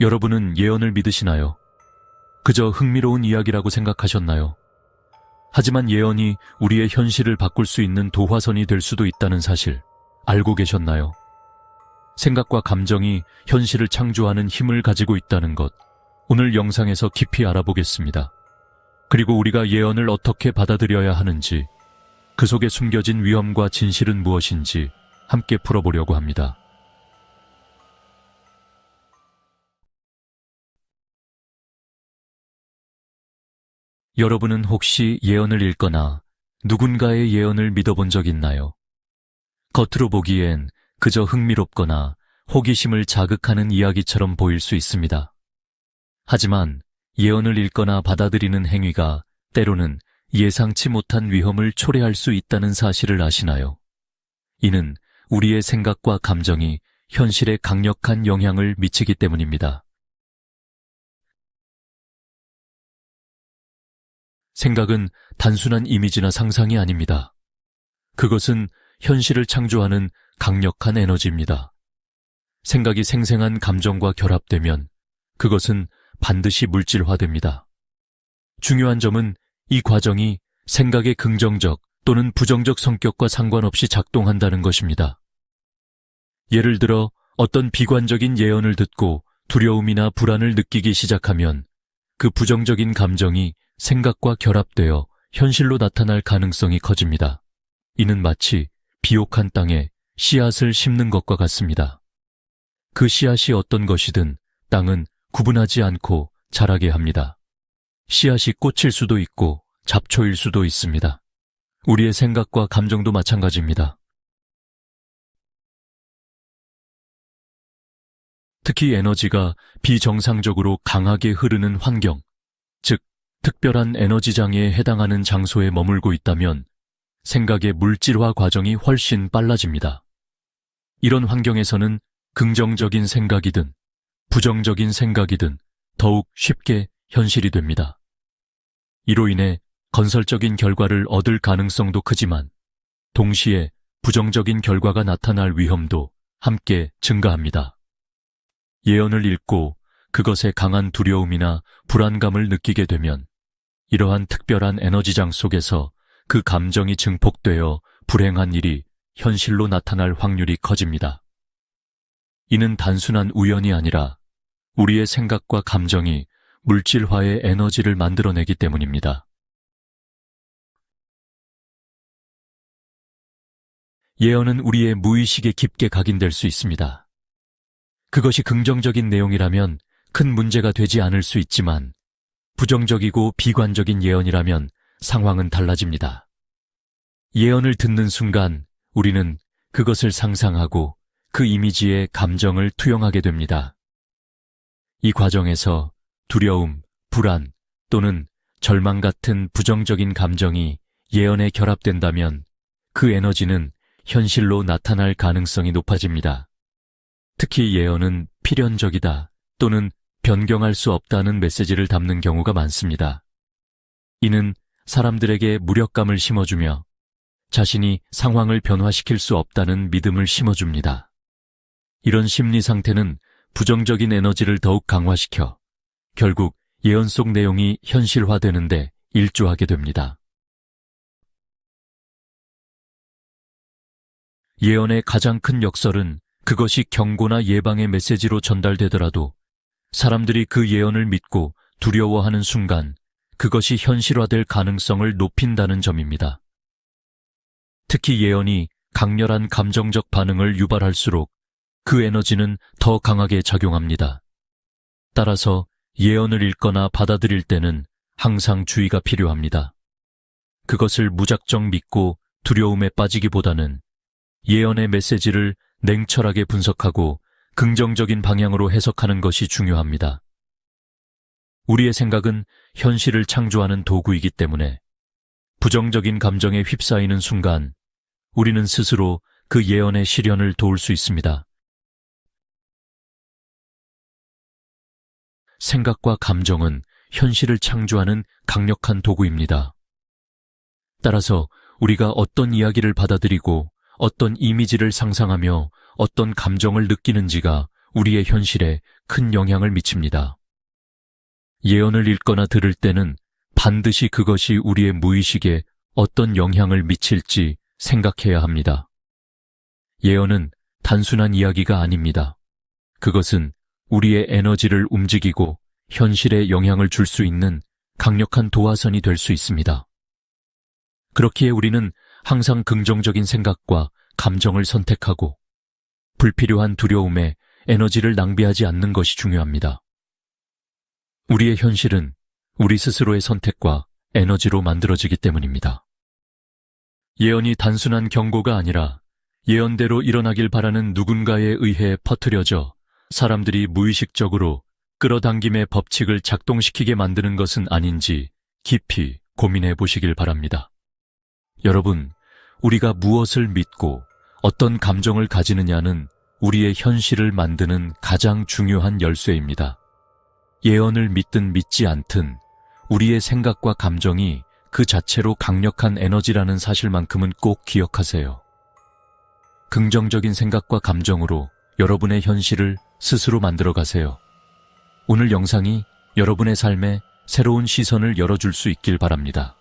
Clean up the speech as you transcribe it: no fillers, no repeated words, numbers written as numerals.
여러분은 예언을 믿으시나요? 그저 흥미로운 이야기라고 생각하셨나요? 하지만 예언이 우리의 현실을 바꿀 수 있는 도화선이 될 수도 있다는 사실 알고 계셨나요? 생각과 감정이 현실을 창조하는 힘을 가지고 있다는 것, 오늘 영상에서 깊이 알아보겠습니다. 그리고 우리가 예언을 어떻게 받아들여야 하는지, 그 속에 숨겨진 위험과 진실은 무엇인지 함께 풀어보려고 합니다. 여러분은 혹시 예언을 읽거나 누군가의 예언을 믿어본 적 있나요? 겉으로 보기엔 그저 흥미롭거나 호기심을 자극하는 이야기처럼 보일 수 있습니다. 하지만 예언을 읽거나 받아들이는 행위가 때로는 예상치 못한 위험을 초래할 수 있다는 사실을 아시나요? 이는 우리의 생각과 감정이 현실에 강력한 영향을 미치기 때문입니다. 생각은 단순한 이미지나 상상이 아닙니다. 그것은 현실을 창조하는 강력한 에너지입니다. 생각이 생생한 감정과 결합되면 그것은 반드시 물질화됩니다. 중요한 점은 이 과정이 생각의 긍정적 또는 부정적 성격과 상관없이 작동한다는 것입니다. 예를 들어 어떤 비관적인 예언을 듣고 두려움이나 불안을 느끼기 시작하면 그 부정적인 감정이 생각과 결합되어 현실로 나타날 가능성이 커집니다. 이는 마치 비옥한 땅에 씨앗을 심는 것과 같습니다. 그 씨앗이 어떤 것이든 땅은 구분하지 않고 자라게 합니다. 씨앗이 꽃일 수도 있고 잡초일 수도 있습니다. 우리의 생각과 감정도 마찬가지입니다. 특히 에너지가 비정상적으로 강하게 흐르는 환경, 즉 특별한 에너지 장애에 해당하는 장소에 머물고 있다면 생각의 물질화 과정이 훨씬 빨라집니다. 이런 환경에서는 긍정적인 생각이든 부정적인 생각이든 더욱 쉽게 현실이 됩니다. 이로 인해 건설적인 결과를 얻을 가능성도 크지만 동시에 부정적인 결과가 나타날 위험도 함께 증가합니다. 예언을 읽고 그것에 강한 두려움이나 불안감을 느끼게 되면 이러한 특별한 에너지장 속에서 그 감정이 증폭되어 불행한 일이 현실로 나타날 확률이 커집니다. 이는 단순한 우연이 아니라 우리의 생각과 감정이 물질화의 에너지를 만들어내기 때문입니다. 예언은 우리의 무의식에 깊게 각인될 수 있습니다. 그것이 긍정적인 내용이라면 큰 문제가 되지 않을 수 있지만 부정적이고 비관적인 예언이라면 상황은 달라집니다. 예언을 듣는 순간 우리는 그것을 상상하고 그 이미지에 감정을 투영하게 됩니다. 이 과정에서 두려움, 불안 또는 절망 같은 부정적인 감정이 예언에 결합된다면 그 에너지는 현실로 나타날 가능성이 높아집니다. 특히 예언은 필연적이다 또는 변경할 수 없다는 메시지를 담는 경우가 많습니다. 이는 사람들에게 무력감을 심어주며 자신이 상황을 변화시킬 수 없다는 믿음을 심어줍니다. 이런 심리 상태는 부정적인 에너지를 더욱 강화시켜 결국 예언 속 내용이 현실화되는데 일조하게 됩니다. 예언의 가장 큰 역설은 그것이 경고나 예방의 메시지로 전달되더라도 사람들이 그 예언을 믿고 두려워하는 순간 그것이 현실화될 가능성을 높인다는 점입니다. 특히 예언이 강렬한 감정적 반응을 유발할수록 그 에너지는 더 강하게 작용합니다. 따라서 예언을 읽거나 받아들일 때는 항상 주의가 필요합니다. 그것을 무작정 믿고 두려움에 빠지기보다는 예언의 메시지를 냉철하게 분석하고 긍정적인 방향으로 해석하는 것이 중요합니다. 우리의 생각은 현실을 창조하는 도구이기 때문에 부정적인 감정에 휩싸이는 순간 우리는 스스로 그 예언의 실현을 도울 수 있습니다. 생각과 감정은 현실을 창조하는 강력한 도구입니다. 따라서 우리가 어떤 이야기를 받아들이고 어떤 이미지를 상상하며 어떤 감정을 느끼는지가 우리의 현실에 큰 영향을 미칩니다. 예언을 읽거나 들을 때는 반드시 그것이 우리의 무의식에 어떤 영향을 미칠지 생각해야 합니다. 예언은 단순한 이야기가 아닙니다. 그것은 우리의 에너지를 움직이고 현실에 영향을 줄 수 있는 강력한 도화선이 될 수 있습니다. 그렇기에 우리는 항상 긍정적인 생각과 감정을 선택하고 불필요한 두려움에 에너지를 낭비하지 않는 것이 중요합니다. 우리의 현실은 우리 스스로의 선택과 에너지로 만들어지기 때문입니다. 예언이 단순한 경고가 아니라 예언대로 일어나길 바라는 누군가에 의해 퍼뜨려져 사람들이 무의식적으로 끌어당김의 법칙을 작동시키게 만드는 것은 아닌지 깊이 고민해 보시길 바랍니다. 여러분, 우리가 무엇을 믿고 어떤 감정을 가지느냐는 우리의 현실을 만드는 가장 중요한 열쇠입니다. 예언을 믿든 믿지 않든 우리의 생각과 감정이 그 자체로 강력한 에너지라는 사실만큼은 꼭 기억하세요. 긍정적인 생각과 감정으로 여러분의 현실을 스스로 만들어 가세요. 오늘 영상이 여러분의 삶에 새로운 시선을 열어줄 수 있길 바랍니다.